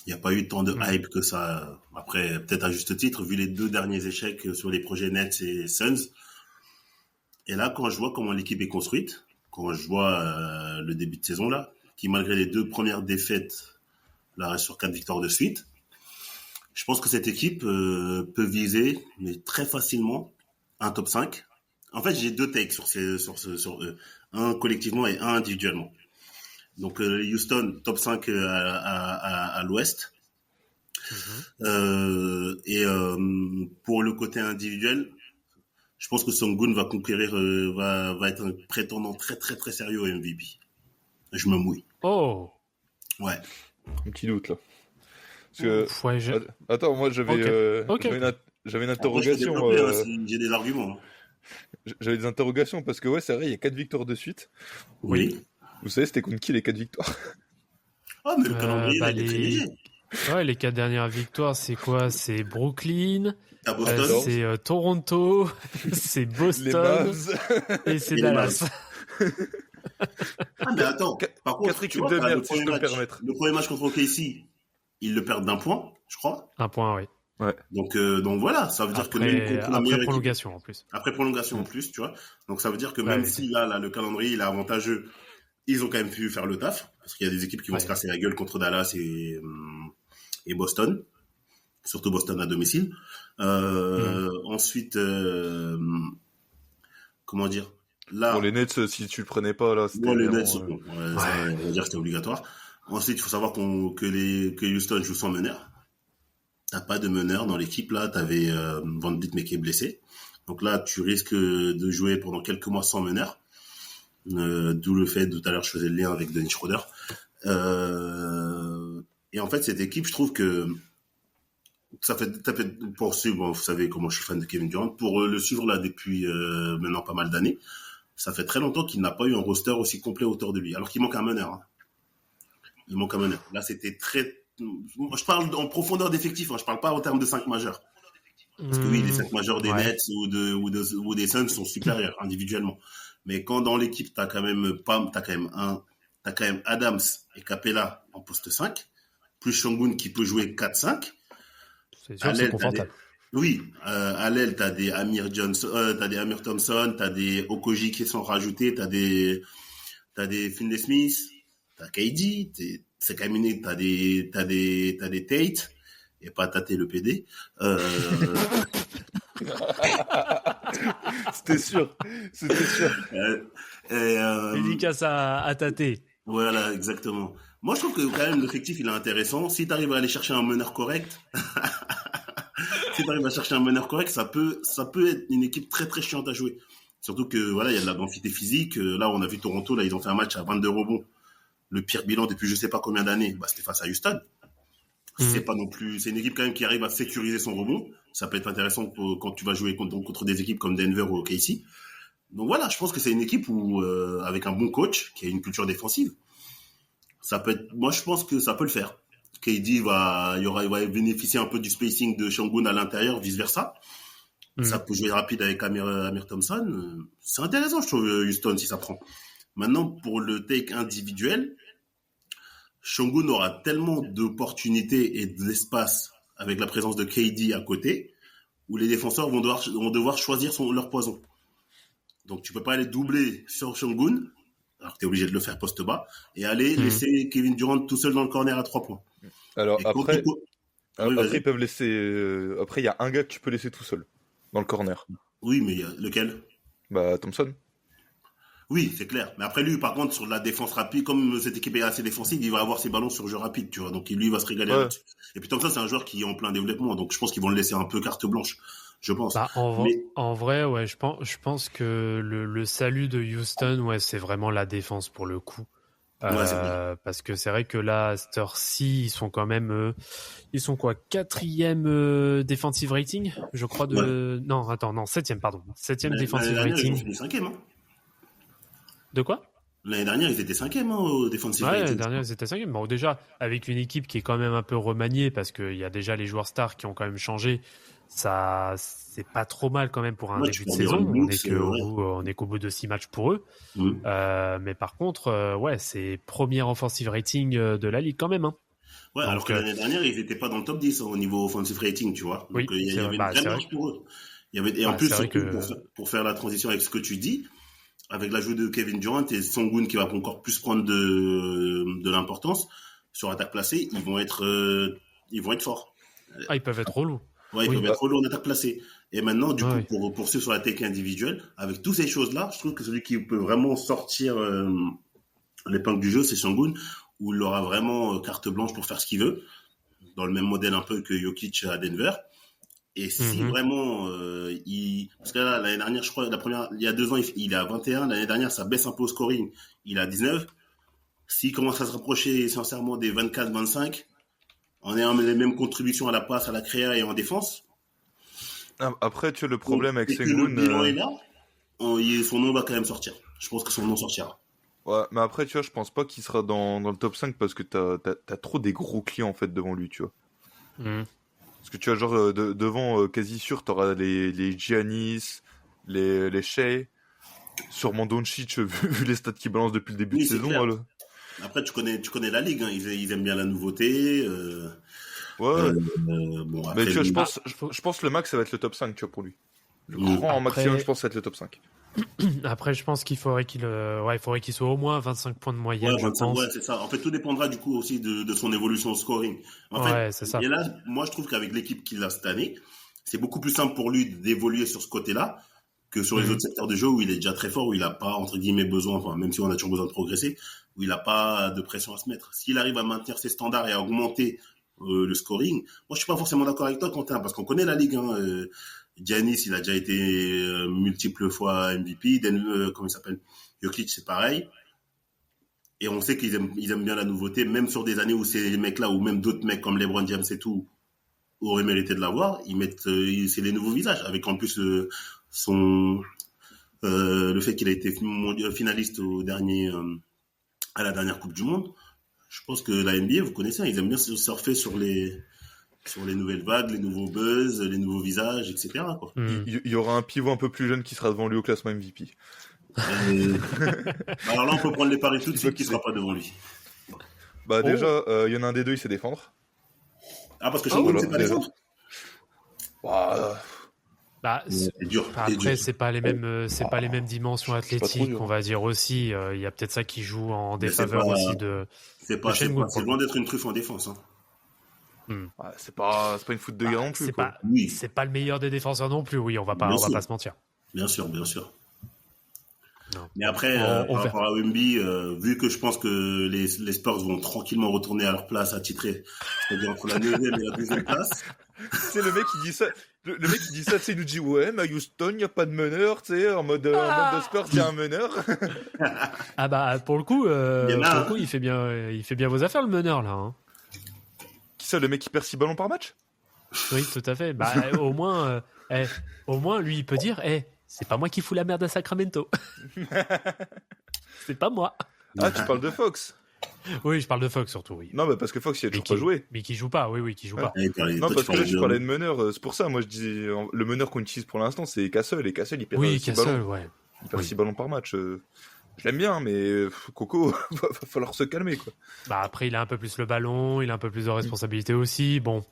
S4: Il n'y a pas eu tant de hype que ça. Après, peut-être à juste titre, vu les 2 derniers échecs sur les projets Nets et Suns. Et là, quand je vois comment l'équipe est construite, quand je vois le début de saison là, qui malgré les 2 premières défaites Là, sur 4 victoires de suite. Je pense que cette équipe peut viser, mais très facilement, un top 5. En fait, j'ai 2 takes sur eux. Un collectivement et un individuellement. Donc, Houston, top 5 à l'ouest. Pour le côté individuel, je pense que Sengun va conquérir, va être un prétendant très très très sérieux au MVP. Je me mouille.
S3: Oh.
S4: Ouais.
S2: Un petit doute là. Parce que...
S3: Ouais,
S2: Attends, moi j'avais j'avais une interrogation.
S4: Après, j'ai des arguments.
S2: J'avais des interrogations parce que ouais, c'est vrai, il y a 4 victoires de suite.
S4: Oui.
S2: Vous savez, c'était contre qui les 4 victoires?
S4: Ah, mais le calendrier, il est très léger.
S3: Ouais, les 4 dernières victoires, c'est quoi? C'est Brooklyn, c'est Toronto, c'est Boston et c'est Dallas.
S4: Ah, mais attends, par contre,
S2: 4 équipes de merde, si je peux me permettre.
S4: Le premier match contre OKC, ils le perdent d'1 point, je crois.
S3: 1 point, oui.
S2: Ouais.
S4: Donc voilà, ça veut dire que même contre la
S3: après prolongation
S4: équipe,
S3: en plus.
S4: Après prolongation en plus, tu vois. Donc ça veut dire que même si là, le calendrier il est avantageux, ils ont quand même pu faire le taf. Parce qu'il y a des équipes qui vont se casser la gueule contre Dallas et Boston. Surtout Boston à domicile. Ensuite, comment dire? Là.
S2: Bon, les Nets, si tu le prenais pas, là, c'était.
S4: Bon, les Nets, on va dire que c'était obligatoire. Ensuite, il faut savoir que Houston joue sans meneur. T'as pas de meneur dans l'équipe, là. T'avais, Van Vliet, mais qui est blessé. Donc là, tu risques de jouer pendant quelques mois sans meneur. D'où le fait, tout à l'heure, je faisais le lien avec Dennis Schroeder. Et en fait, cette équipe, je trouve que ça fait pour suivre, bon, vous savez comment je suis fan de Kevin Durant, pour le suivre là depuis maintenant pas mal d'années, ça fait très longtemps qu'il n'a pas eu un roster aussi complet autour de lui, alors qu'il manque un meneur. Hein. Il manque un meneur. Là, c'était très... Je parle en profondeur d'effectif, hein, je parle pas en termes de 5 majeurs. Parce que oui, les 5 majeurs des Nets ou des Suns sont supérieurs individuellement. Mais quand dans l'équipe, t'as quand même Adams et Capella en poste 5, plus Sengun qui peut jouer 4-5.
S3: C'est sûr, c'est confortable.
S4: Oui, à l'aile, t'as des Amir Thompson, t'as des Okoji qui sont rajoutés, t'as des Finney Smith, t'as KD, c'est quand même t'as des Tate, et pas Tate le PD.
S2: C'était sûr.
S3: Dédicace à Tate.
S4: Voilà, exactement. Moi, je trouve que quand même l'effectif il est intéressant. Si t'arrives à aller chercher un meneur correct, ça peut être une équipe très très chiante à jouer. Surtout que voilà, il y a de la densité physique. Là, on a vu Toronto, là, ils ont fait un match à 22 rebonds. Le pire bilan depuis je sais pas combien d'années, c'était face à Houston. C'est pas non plus, c'est une équipe quand même qui arrive à sécuriser son rebond. Ça peut être intéressant quand tu vas jouer contre des équipes comme Denver ou OKC. Donc voilà, je pense que c'est une équipe où, avec un bon coach, qui a une culture défensive, ça peut être, moi je pense que ça peut le faire. KD va bénéficier un peu du spacing de Sengun à l'intérieur, vice versa. Ça peut jouer rapide avec Amir Thompson. C'est intéressant, je trouve, Houston, si ça prend. Maintenant, pour le take individuel, Sengun aura tellement d'opportunités et d'espace avec la présence de KD à côté, où les défenseurs vont devoir choisir leur poison. Donc, tu peux pas aller doubler sur Sengun, alors que tu es obligé de le faire poste bas, et aller laisser Kevin Durant tout seul dans le corner à 3 points.
S2: Alors, après, ils peuvent laisser... Après, il y a un gars que tu peux laisser tout seul, dans le corner.
S4: Oui, mais lequel?
S2: Thompson.
S4: Oui, c'est clair. Mais après, lui, par contre, sur la défense rapide, comme cette équipe est assez défensive, il va avoir ses ballons sur jeu rapide, tu vois. Donc, lui, il va se régaler là-dessus. Et puis, Thompson, c'est un joueur qui est en plein développement. Donc, je pense qu'ils vont le laisser un peu carte blanche. Je pense.
S3: En vrai, ouais, je pense que le salut de Houston, ouais, c'est vraiment la défense pour le coup. Parce que c'est vrai que là, à cette heure-ci, ils sont quand même, ils sont quoi, 4e defensive rating, je crois non, 7e, pardon. 7e defensive rating.
S4: Ils étaient 5e, hein.
S3: De quoi?
S4: L'année dernière, ils étaient 5e, au defensive rating.
S3: L'année dernière, ils étaient 5e. Bon, déjà, avec une équipe qui est quand même un peu remaniée, parce qu'il y a déjà les joueurs stars qui ont quand même changé, ça, c'est pas trop mal quand même pour un début de saison. On est qu'au bout de 6 matchs pour eux. Mais par contre, c'est premier offensive rating de la ligue quand même, hein.
S4: Ouais, donc, alors que l'année dernière, ils étaient pas dans le top 10 au niveau offensive rating, tu vois. Donc, il y avait une vraie marge pour eux. Et en plus, surtout, pour faire la transition avec ce que tu dis, avec l'ajout de Kevin Durant et Sengun qui va encore plus prendre de l'importance, sur attaque placée, ils vont être forts.
S3: Ah, ils peuvent être relous.
S4: Ouais, ils
S3: Oui.
S4: peuvent être relous en attaque placée. Et maintenant, du coup,
S3: Ouais.
S4: pour poursuivre sur la technique individuelle, avec toutes ces choses-là, je trouve que celui qui peut vraiment sortir l'épingle du jeu, c'est Sengun, où il aura vraiment carte blanche pour faire ce qu'il veut, dans le même modèle un peu que Jokic à Denver. Et si vraiment, parce que là, l'année dernière, je crois, il y a 2 ans, il est à 21. L'année dernière, ça baisse un peu au scoring. Il est à 19. S'il commence à se rapprocher sincèrement des 24, 25, en ayant les mêmes contributions à la passe, à la créa et en défense.
S2: Après, tu vois, le problème avec
S4: et que le bilan est
S2: Sengun...
S4: là, son nom va quand même sortir. Je pense que son nom sortira.
S2: Ouais, mais après, tu vois, je pense pas qu'il sera dans le top 5 parce que t'as trop des gros clients, en fait, devant lui, tu vois. Parce que tu vois, genre, devant, quasi sûr, t'auras les Giannis, les Shea, sûrement Doncic, vu les stats qu'il balance depuis le début de saison. Alors.
S4: Après, tu connais la ligue, hein. Ils aiment bien la nouveauté.
S2: Ouais.
S4: Bon, après,
S2: mais tu vois, je pense le max, ça va être le top 5, tu vois, pour lui. Le grand maximum, je pense, ça va être le top 5.
S3: Après, je pense qu'il faudrait qu'il soit au moins 25 points de moyenne.
S4: Ouais, 25, ouais, c'est ça. En fait, tout dépendra du coup aussi de son évolution au scoring. En fait,
S3: c'est ça.
S4: Et là, moi, je trouve qu'avec l'équipe qu'il a cette année, c'est beaucoup plus simple pour lui d'évoluer sur ce côté-là que sur les autres secteurs de jeu où il est déjà très fort, où il n'a pas, entre guillemets, besoin, enfin, même si on a toujours besoin de progresser, où il n'a pas de pression à se mettre. S'il arrive à maintenir ses standards et à augmenter le scoring, moi, je suis pas forcément d'accord avec toi, Quentin, parce qu'on connaît la ligue, hein. Giannis, il a déjà été multiples fois MVP. Comment il s'appelle? Jokic, c'est pareil. Et on sait qu'ils aiment bien la nouveauté, même sur des années où ces mecs-là, ou même d'autres mecs comme LeBron James et tout, auraient mérité de l'avoir. Ils mettent, c'est les nouveaux visages, avec en plus le fait qu'il a été finaliste à la dernière Coupe du Monde. Je pense que la NBA, vous connaissez, ils aiment bien surfer sur les nouvelles vagues, les nouveaux buzz, les nouveaux visages, etc. Quoi.
S2: Il y aura un pivot un peu plus jeune qui sera devant lui au classement MVP.
S4: Alors là, on peut prendre les paris tout de suite qui ne sera pas devant lui.
S2: Bah déjà, il y en a un des deux, il sait défendre.
S4: Ah, parce que Sengun ne sait pas défendre.
S3: C'est
S4: dur.
S3: Après, c'est pas les mêmes dimensions athlétiques, on va dire aussi. Il y a peut-être ça qui joue en défaveur aussi de.
S4: C'est loin d'être une truffe en défense. Hein.
S2: Ouais, c'est pas une faute de gars non plus.
S3: C'est pas le meilleur des défenseurs non plus. Oui, on va pas se mentir.
S4: Bien sûr.
S3: Non.
S4: Mais après, par rapport à Wemby, vu que je pense que les Spurs vont tranquillement retourner à leur place attitrée, c'est-à-dire entre la 9e et la 12e place.
S2: C'est le mec qui dit ça. Le mec qui dit ça, il nous dit ouais, mais à Houston, il y a pas de meneur, tu sais, en mode de Spurs, il y a un meneur.
S3: Ah bah pour le coup, il fait bien vos affaires le meneur là. Hein.
S2: Qui ça, le mec qui perd 6 ballons par match?
S3: Oui, tout à fait. Bah au moins lui il peut dire, c'est pas moi qui fous la merde à Sacramento. C'est pas moi.
S2: Ah, tu parles de Fox?
S3: Oui, je parle de Fox surtout, oui.
S2: Non, mais parce que Fox, il a toujours pas joué.
S3: Mais qui joue pas, qui joue pas.
S2: Non, parce que là, je parlais de meneur. C'est pour ça, moi, je disais, le meneur qu'on utilise pour l'instant, c'est Castle. Et Castle, il perd 6 ballons.
S3: Ouais.
S2: Il perd 6 ballons par match. Je l'aime bien, mais Coco, va falloir se calmer, quoi.
S3: Bah, après, il a un peu plus le ballon, il a un peu plus de responsabilité aussi. Bon.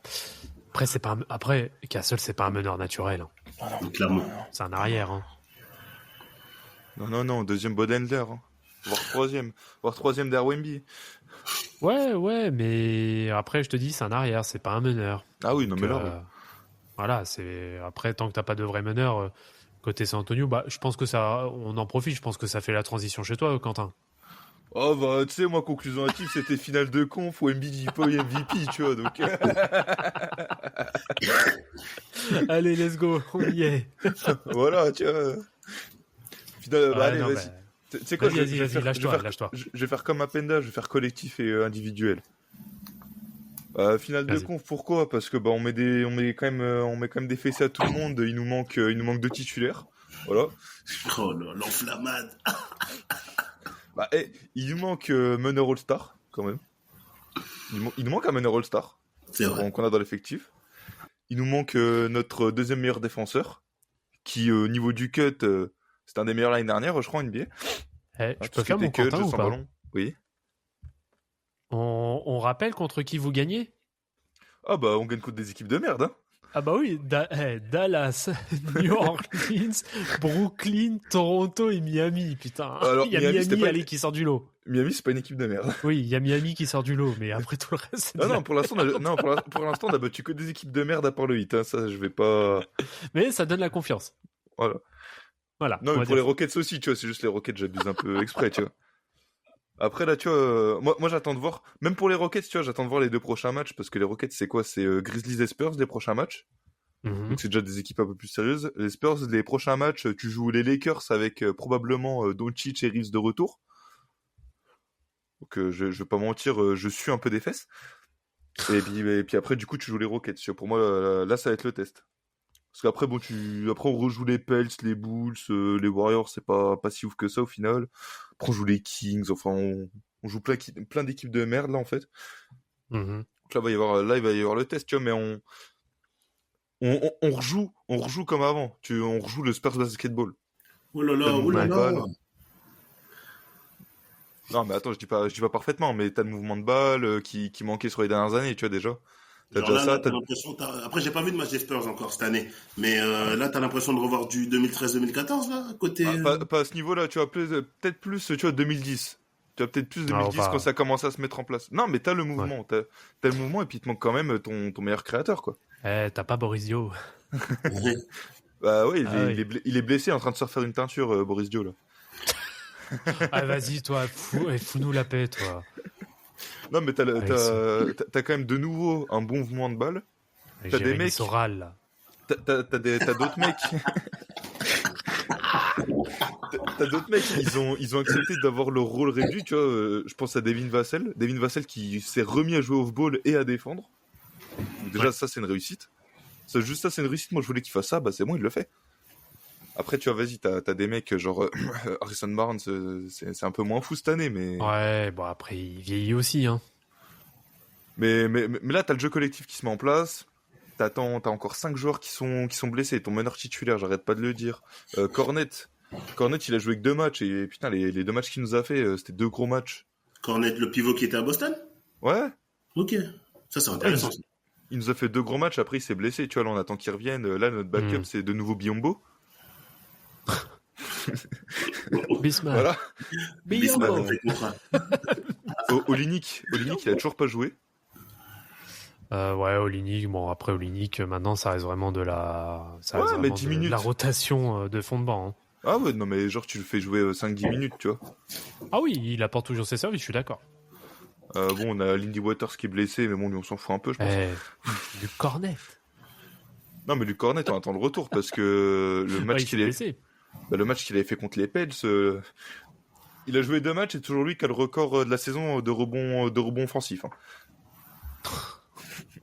S3: Après, Castle, c'est pas un meneur naturel. Hein.
S4: Ah non, clairement.
S3: C'est un arrière. Hein.
S2: Non, deuxième Bodenler. Hein. Voire troisième d'Arwemby.
S3: Ouais, mais après, je te dis, c'est un arrière, c'est pas un meneur.
S2: Ah oui, non, mais là.
S3: Voilà, c'est. Après, tant que t'as pas de vrai meneur, côté San Antonio, bah, je pense que ça. On en profite, je pense que ça fait la transition chez toi, Quentin.
S2: Oh, bah, tu sais, moi, conclusion hâtive, c'était finale de conf où Embiid dit pas MVP, tu vois, donc.
S3: Allez, let's go, on y est.
S2: Voilà, tu vois. Allez, vas-y.
S3: Bah...
S2: Tu sais quoi,
S3: vas-y, lâche-toi.
S2: Je vais faire comme Appenda, je vais faire collectif et individuel. Finale de conf, pourquoi? Parce que on met quand même des fessées à tout le monde. Il nous manque 2 titulaires. Voilà.
S4: Oh là, l'enflammade.
S2: Il nous manque meneur All-Star quand même. Il nous manque un meneur All-Star.
S4: C'est vrai.
S2: Qu'on a dans l'effectif. Il nous manque notre deuxième meilleur défenseur, qui au niveau du cut, c'était un des meilleurs l'année dernière, je crois, NBA.
S3: Je peux faire mon Quentin ou pas?
S2: Ballon. Oui.
S3: On rappelle contre qui vous gagnez?
S2: Ah bah on gagne contre des équipes de merde. Hein.
S3: Ah bah oui, Dallas, New Orleans, Brooklyn, Toronto et Miami, putain.
S2: Alors,
S3: il y a
S2: Miami, c'était
S3: Miami
S2: pas-
S3: qui sort du lot.
S2: Miami, c'est pas une équipe de merde.
S3: Oui, il y a Miami qui sort du lot, mais après tout le reste, c'est de
S2: Non,
S3: la
S2: non, pour l'instant, on a battu que des équipes de merde à part le Heat. Hein. Ça, je vais pas.
S3: Mais ça donne la confiance.
S2: Voilà.
S3: Voilà.
S2: Non,
S3: on
S2: mais
S3: va
S2: pour les
S3: dire.
S2: Rockets aussi, tu vois, c'est juste les Rockets, j'abuse un peu exprès, tu vois. Après, là, tu vois, moi, j'attends de voir. Même pour les Rockets, tu vois, j'attends de voir les 2 prochains matchs parce que les Rockets, c'est quoi? C'est Grizzlies et Spurs, les prochains matchs.
S3: Mhm.
S2: Donc, c'est déjà des équipes un peu plus sérieuses. Les Spurs, les prochains matchs, tu joues les Lakers avec probablement Doncic et Reeves de retour. Donc, je vais pas mentir, je suis un peu des fesses. Et puis après, du coup, tu joues les Rockets. Tu vois. Pour moi, là, ça va être le test. Parce qu'après, bon, après, on rejoue les Pels, les Bulls, les Warriors, c'est pas si ouf que ça au final. Après, on joue les Kings, enfin, on joue plein d'équipes de merde, là, en fait.
S3: Mhm.
S2: Donc là, il va y avoir le test, tu vois, mais on rejoue comme avant. On rejoue le Spurs Basketball.
S4: Oh là
S2: T'as
S4: là,
S2: le
S4: oh
S2: mouvement
S4: là
S2: de
S4: là.
S2: balle. Non, mais attends, je dis pas parfaitement, mais t'as le mouvement de balle qui manquait sur les dernières années, tu vois, déjà. T'as
S4: Genre
S2: déjà
S4: là,
S2: ça,
S4: t'as l'impression. Après, j'ai pas vu de match des Spurs encore cette année. Mais là, t'as l'impression de revoir du 2013-2014, là, à côté.
S2: Pas à ce niveau-là, tu vois, peut-être plus, tu vois, 2010. Tu vois, peut-être plus
S3: Ah,
S2: 2010
S3: bah.
S2: quand ça commence à se mettre en place. Non, mais t'as le mouvement, t'as le mouvement et puis il te manque quand même ton meilleur créateur, quoi.
S3: T'as pas Boris Dio.
S2: Bah ouais,
S3: Ah oui.
S2: il est blessé, en train de se refaire une teinture, Boris Dio, là.
S3: Ah, vas-y, toi, fous-nous la paix, toi.
S2: Non, mais
S3: Avec
S2: t'as quand même de nouveau un bon mouvement de balle.
S3: Avec
S2: T'as des
S3: Jérémy
S2: mecs-
S3: Soral, là.
S2: T'as d'autres mecs. T'as d'autres mecs, ils ont accepté d'avoir leur rôle réduit, tu vois. Je pense à Devin Vassell. Devin Vassell qui s'est remis à jouer off-ball et à défendre. Donc déjà, ça, c'est une réussite. Juste ça, c'est une réussite. Moi, je voulais qu'il fasse ça, bah c'est bon, il le fait. Après, tu vois, vas-y, t'as des mecs genre Harrison Barnes, c'est un peu moins fou cette année, mais...
S3: Ouais, bon, après, il vieillit aussi, hein.
S2: Mais là, t'as le jeu collectif qui se met en place. T'as encore 5 joueurs qui sont blessés. Ton meneur titulaire, j'arrête pas de le dire. Cornet, il a joué que 2 matchs. Et putain, les 2 matchs qu'il nous a fait, c'était 2 gros matchs.
S4: Cornet, le pivot qui était à Boston.
S2: Ouais,
S4: Ok. Ça, c'est intéressant.
S2: il nous a fait 2 gros matchs. Après, il s'est blessé. Tu vois, là, on attend qu'il revienne. Là, notre backup, c'est de nouveau Biombo.
S3: Bismarck.
S2: Voilà.
S4: Bismarck,
S3: Biombo.
S4: on fait contrat.
S2: Olinik, il a toujours pas joué.
S3: Ouais, Olinik, bon, après Olinik, maintenant, ça reste vraiment de la... Ça reste
S2: Ouais, mais
S3: vraiment
S2: 10
S3: de
S2: minutes.
S3: la rotation de fond de banc, hein.
S2: Ah ouais, non, mais genre, tu le fais jouer 5-10 minutes, tu vois.
S3: Ah oui, il apporte toujours ses services, je suis d'accord.
S2: Bon, on a Lindy Waters qui est blessé, mais bon, lui, on s'en fout un peu, je pense.
S3: Du cornet.
S2: Non, mais Luc Cornet, on attend le retour parce que le match
S3: Ouais, il
S2: qu'il
S3: s'est
S2: a...
S3: blessé.
S2: le match qu'il avait fait contre les Pels, il a joué 2 matchs et toujours lui qui a le record de la saison de rebond offensif. Hein.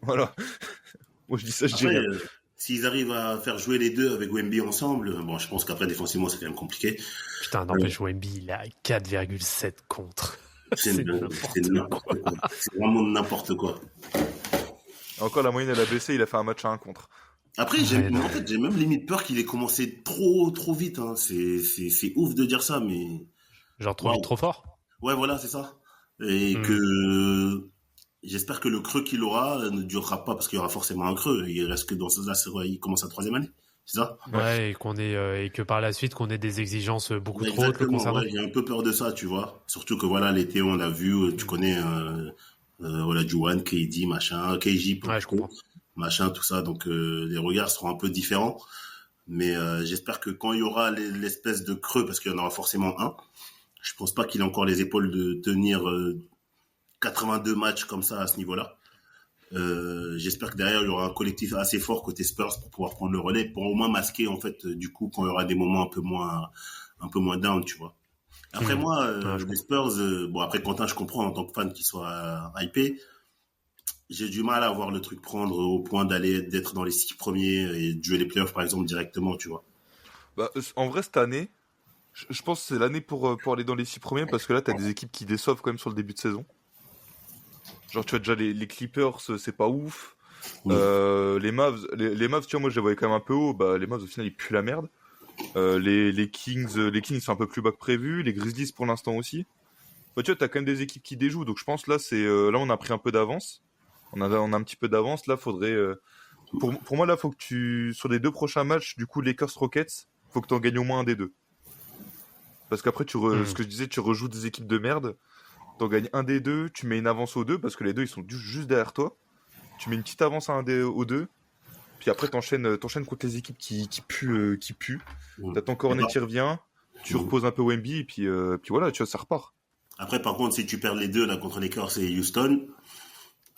S2: Voilà. Moi, je dis ça, je dis
S4: Après,
S2: rien.
S4: s'ils arrivent à faire jouer les deux avec Wemby ensemble, bon, je pense qu'après, défensivement, c'est quand même compliqué.
S3: Putain, n'empêche, Wemby, il a 4,7 contre.
S4: C'est n'importe quoi. C'est vraiment n'importe quoi.
S2: Encore, la moyenne, elle a baissé, il a fait un match à 1 contre.
S4: Après,
S3: Ouais,
S4: j'ai
S3: non.
S4: même limite peur qu'il ait commencé trop vite. Hein. C'est ouf de dire ça, mais
S3: Genre trop vite,
S4: Wow.
S3: trop fort.
S4: ouais, voilà, c'est ça. Et
S3: Hmm.
S4: que j'espère que le creux qu'il aura ne durera pas parce qu'il y aura forcément un creux. Il reste que dans là, il commence sa 3e année, c'est ça?
S3: Ouais, et qu'on ait, et que par la suite, qu'on ait des exigences beaucoup trop hautes le
S4: Exactement.
S3: concernant.
S4: Ouais, j'ai un peu peur de ça, tu vois. Surtout que voilà, l'été, on l'a vu, tu connais, voilà, Juwan, KD, machin, KJ,
S3: Ouais, je comprends.
S4: machin, tout ça. Donc les regards seront un peu différents. Mais j'espère que quand il y aura l'espèce de creux, parce qu'il y en aura forcément un, je pense pas qu'il a encore les épaules de tenir 82 matchs comme ça à ce niveau-là. J'espère que derrière il y aura un collectif assez fort côté Spurs pour pouvoir prendre le relais, pour au moins masquer en fait du coup quand il y aura des moments un peu moins down, tu vois. Après moi,
S3: je
S4: les Spurs, bon après Quentin, je comprends en tant que fan qu'il soit hypé. J'ai du mal à voir le truc prendre au point d'être dans les 6 premiers et de jouer les playoffs par exemple directement, tu vois.
S2: Bah, en vrai, cette année, je pense que c'est l'année pour aller dans les 6 premiers parce que là, t'as des équipes qui déçoivent quand même sur le début de saison. Genre, tu vois, déjà, les Clippers, c'est pas ouf.
S4: Oui.
S2: Les Mavs, tu vois, moi, je les voyais quand même un peu haut. Bah, les Mavs, au final, ils puent la merde. Les Kings sont un peu plus bas que prévu. Les Grizzlies, pour l'instant aussi. Bah, tu vois, t'as quand même des équipes qui déjouent. Donc, je pense, là, là, on a pris un peu d'avance. On a un petit peu d'avance. Là, faudrait Pour moi, là, faut que sur les 2 prochains matchs, du coup, Lakers-Rockets, faut que t'en gagnes au moins un des deux. Parce qu'après, ce que je disais, tu rejoues des équipes de merde, t'en gagnes un des deux, tu mets une avance aux deux, parce que les deux, ils sont juste derrière toi. Tu mets une petite avance aux deux, puis après, t'enchaînes contre les équipes qui puent. T'as ton cornet qui revient, tu reposes un peu Wemby, et puis voilà, tu vois, ça repart.
S4: Après, par contre, si tu perds les deux là contre les Lakers et Houston,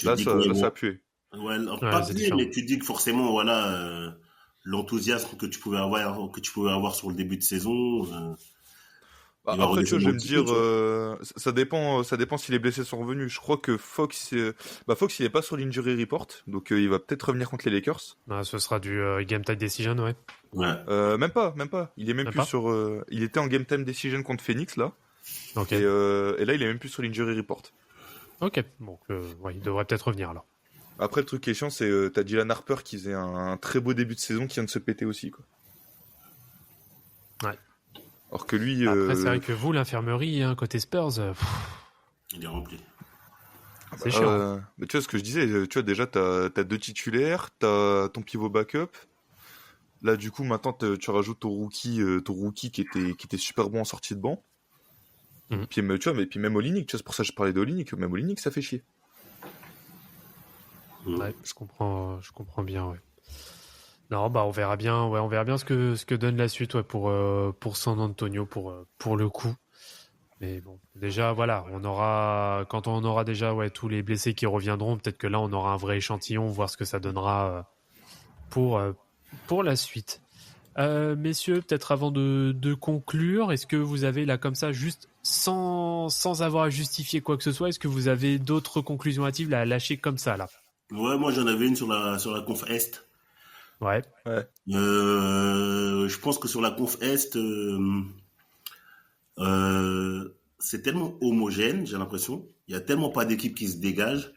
S2: Là, ça a pué.
S4: Ouais, pas pué, mais tu te dis que forcément, voilà, l'enthousiasme que tu pouvais avoir sur le début de saison.
S2: Après, tu vois, je vais me dire, ça dépend si les blessés sont revenus. Je crois que Fox, il est pas sur l'injury report, donc il va peut-être revenir contre les Lakers.
S3: Ce sera du game time decision, ouais.
S2: Même pas. Il est même plus sur. Il était en game time decision contre Phoenix là.
S3: Okay.
S2: Et là, il est même plus sur l'injury report.
S3: Ok, donc il devrait peut-être revenir alors.
S2: Après, le truc qui est chiant, c'est t'as Dylan Harper qui faisait un très beau début de saison qui vient de se péter aussi, quoi.
S3: Ouais.
S2: Alors que lui.
S3: Après, c'est vrai que vous, l'infirmerie, hein, côté Spurs,
S4: il est rempli.
S3: C'est chiant.
S2: Mais tu vois ce que je disais, tu vois, déjà, t'as 2 titulaires, t'as ton pivot backup. Là, du coup, maintenant, tu rajoutes ton rookie qui était super bon en sortie de banc. Puis, tu vois, mais puis même Olynyk, tu vois, c'est pour ça que je parlais d'Olynyk, même Olynyk, ça fait chier.
S3: Ouais, je comprends bien, ouais. Non, on verra bien ce que donne la suite, ouais, pour San Antonio, pour le coup. Mais bon, déjà, voilà, quand on aura déjà, ouais, tous les blessés qui reviendront, peut-être que là, on aura un vrai échantillon, voir ce que ça donnera pour la suite. Messieurs, peut-être avant de conclure, est-ce que vous avez là comme ça, juste sans avoir à justifier quoi que ce soit, est-ce que vous avez d'autres conclusions hâtives à lâcher comme ça là?
S4: Ouais, moi j'en avais une sur la conf Est.
S3: Ouais.
S4: Je pense que sur la conf Est, c'est tellement homogène, j'ai l'impression. Il y a tellement pas d'équipes qui se dégagent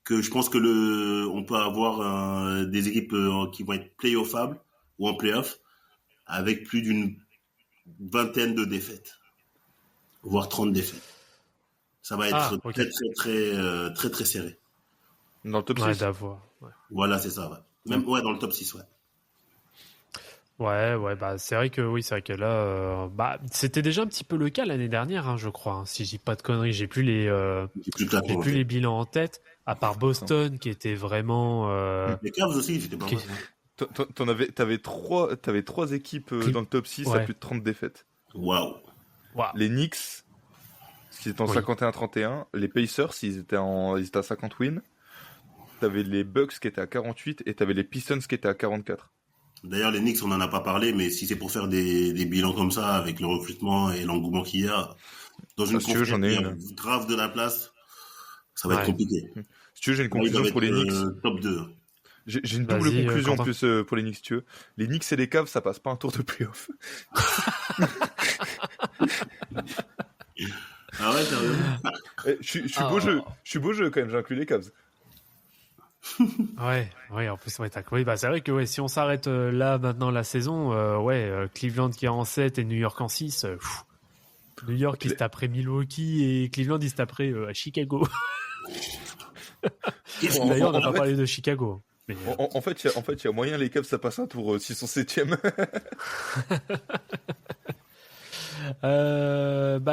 S4: que je pense que on peut avoir des équipes qui vont être play-offables ou en play-off avec plus d'une vingtaine de défaites, voire 30 défaites. Ça va être très, très serré.
S2: Dans le top 6.
S3: D'avoir. Ouais.
S4: Voilà, c'est ça, ouais. Même, dans le top 6, ouais.
S3: Ouais, c'est vrai que là, c'était déjà un petit peu le cas l'année dernière, hein, je crois. Hein, si je dis pas de conneries, j'ai plus les bilans en tête, à part Boston qui était vraiment.
S4: Les Cavs aussi, c'était pas mal.
S2: T'avais trois équipes dans le top 6 à plus de 30 défaites.
S4: Waouh.
S2: Les Knicks, qui étaient en 51-31. Les Pacers, ils étaient à 50 wins. T'avais les Bucks qui étaient à 48 et t'avais les Pistons qui étaient à 44.
S4: D'ailleurs, les Knicks, on en a pas parlé, mais si c'est pour faire des bilans comme ça, avec le recrutement et l'engouement qu'il y a, dans une conférence qui a grave de la place, ça va être compliqué.
S2: Si tu veux, j'ai une conclusion pour les Knicks.
S4: Top 2.
S2: J'ai une double conclusion en plus pour les Knicks, si tu veux. Les Knicks et les Cavs, ça passe pas un tour de playoff.
S4: Ah ouais, sérieux?
S2: Je suis beau jeu quand même, j'inclus les Cavs.
S3: Ouais, en plus, c'est vrai que si on s'arrête là maintenant la saison, Cleveland qui est en 7 et New York en 6, New York il se taperait Milwaukee et Cleveland il se taperait à Chicago. D'ailleurs, on n'a pas parlé de Chicago. Mais,
S2: en fait, il y a moyen les Cavs ça passe un tour s'ils sont 7ème.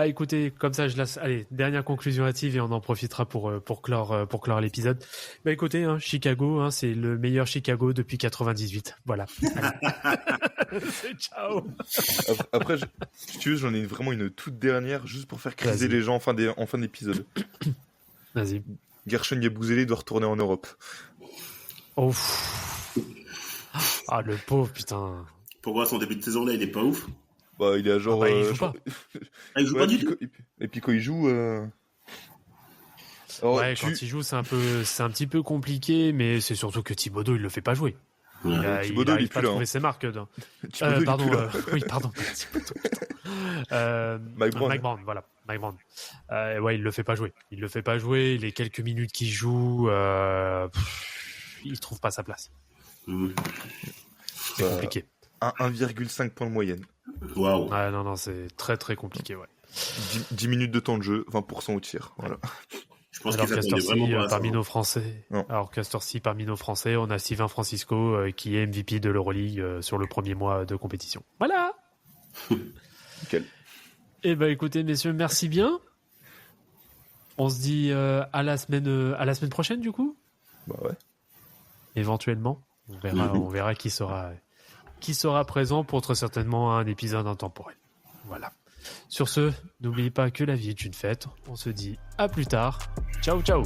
S3: Écoutez, comme ça je laisse. Allez, dernière conclusion hâtive et on en profitera pour clore l'épisode. Écoutez, Chicago, c'est le meilleur Chicago depuis 98. Voilà. Ciao.
S2: Après, si tu veux, j'en ai vraiment une toute dernière juste pour faire criser les gens en fin d'épisode.
S3: Vas-y.
S2: Gershon Yabusele doit retourner en Europe.
S3: Oh. Ah, le pauvre, putain.
S4: Pourquoi son début de saison là, il est pas ouf?
S2: Il est à genre.
S3: Il joue pas.
S4: Il joue pas du tout.
S2: Et puis quand il joue.
S3: Quand il joue, c'est un petit peu compliqué, mais c'est surtout que Thibodeau, il le fait pas jouer.
S2: Thibodeau, il est plus là.
S3: Trouver ses marques. Pardon. Mike Brown, voilà. Mike Brown. Il le fait pas jouer. Les quelques minutes qu'il joue, il trouve pas sa place. C'est compliqué.
S2: 1,5 points de moyenne.
S4: Waouh.
S3: Non, c'est très très compliqué, ouais.
S2: 10 minutes de temps de jeu, 20% au tir. Voilà.
S4: Je pense
S3: Alors
S4: qu'ils
S3: qu'à cette
S4: attendaient vraiment
S3: heure-ci,
S4: pas à ça.
S3: parmi nos Français,
S2: Non.
S3: alors qu'à cette heure-ci, parmi nos Français, on a Steven Francisco qui est MVP de l'Euroleague sur le premier mois de compétition. Voilà.
S2: Nickel.
S3: Eh ben, écoutez, messieurs, merci bien. On se dit à la semaine prochaine, du coup.
S2: Bah ouais.
S3: Éventuellement, on verra qui sera présent pour très certainement un épisode intemporel. Voilà. Sur ce, n'oubliez pas que la vie est une fête. On se dit à plus tard. Ciao, ciao.